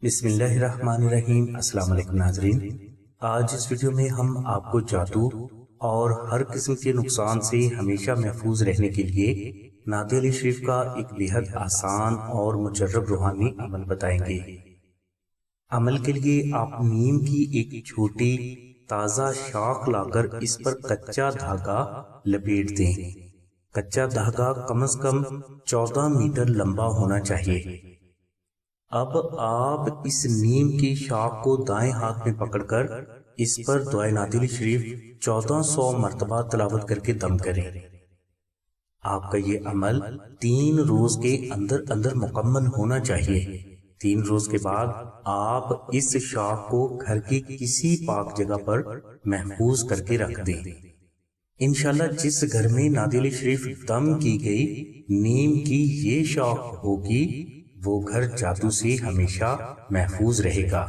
بسم اللہ الرحمن الرحیم۔ السلام علیکم ناظرین، آج اس ویڈیو میں ہم آپ کو جادو اور ہر قسم کے نقصان سے ہمیشہ محفوظ رہنے کے لیے نعت علی شریف کا ایک بہت آسان اور مجرب روحانی عمل بتائیں گے۔ عمل کے لیے آپ نیم کی ایک چھوٹی تازہ شاخ لا کر اس پر کچا دھاگا لپیٹ دیں۔ کچا دھاگا کم از کم 14 میٹر لمبا ہونا چاہیے۔ اب آپ اس نیم کی شاخ کو دائیں ہاتھ میں پکڑ کر اس پر دعائے نعت علی شریف 1400 مرتبہ تلاوت کر کے دم کریں۔ آپ کا یہ عمل 3 روز کے اندر مکمل ہونا چاہیے۔ 3 روز کے بعد آپ اس شاخ کو گھر کی کسی پاک جگہ پر محفوظ کر کے رکھ دیں۔ انشاءاللہ جس گھر میں نعت علی شریف دم کی گئی نیم کی یہ شاخ ہوگی وہ گھر جادو سے ہمیشہ محفوظ رہے گا۔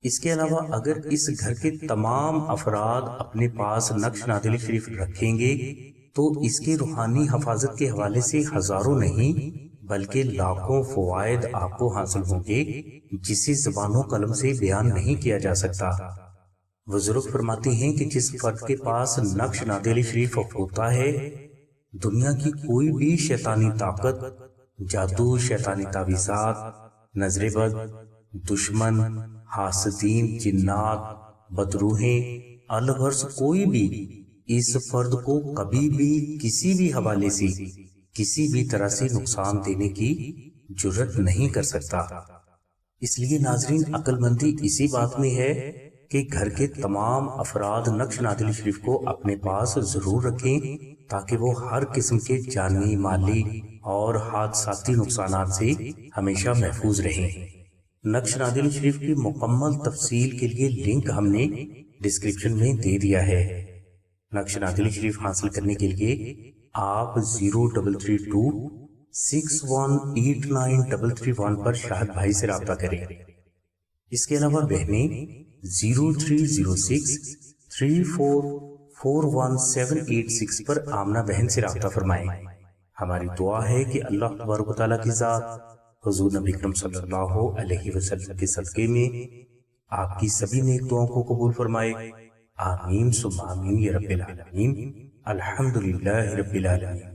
اس کے علاوہ اگر اس گھر کے تمام افراد اپنے پاس نقش نعت علی شریف رکھیں گے تو اس کے روحانی حفاظت کے حوالے سے ہزاروں نہیں بلکہ لاکھوں فوائد آپ کو حاصل ہوں گے جسے زبان و قلم سے بیان نہیں کیا جا سکتا۔ بزرگ فرماتے ہیں کہ جس فرد کے پاس نقش نعت علی شریف ہوتا ہے دنیا کی کوئی بھی شیطانی طاقت، جادو، شیطانی تعویذات، نظر بد، دشمن، حاسدین، جنات، بدروہیں، الغرض کوئی بھی اس فرد کو کبھی بھی کسی بھی حوالے سے کسی بھی طرح سے نقصان دینے کی جرات نہیں کر سکتا۔ اس لیے ناظرین عقل مندی اسی بات میں ہے کہ گھر کے تمام افراد نقش نعت علی شریف کو اپنے پاس ضرور رکھیں تاکہ وہ ہر قسم کے جانی، مالی اور حادثاتی نقصانات سے ہمیشہ محفوظ رہیں۔ نقش نعت علی شریف کی مکمل تفصیل کے لیے لنک ہم نے ڈسکرپشن میں دے دیا ہے۔ نقش نعت علی شریف حاصل کرنے کے لیے آپ 0332 6189 پر شاہد بھائی سے رابطہ کریں۔ اس کے علاوہ بہنیں 0306 3441 پر آمنہ بہن سے رابطہ فرمائیں۔ ہماری دعا ہے کہ اللہ تبارک و تعالیٰ کی ذات حضور نبی کرم صلی اللہ علیہ وسلم کے صدقے میں آپ کی سبھی نیک دعاؤں کو قبول فرمائے۔ آمین ثم آمین یا رب العالمین۔ الحمدللہ رب العالمین۔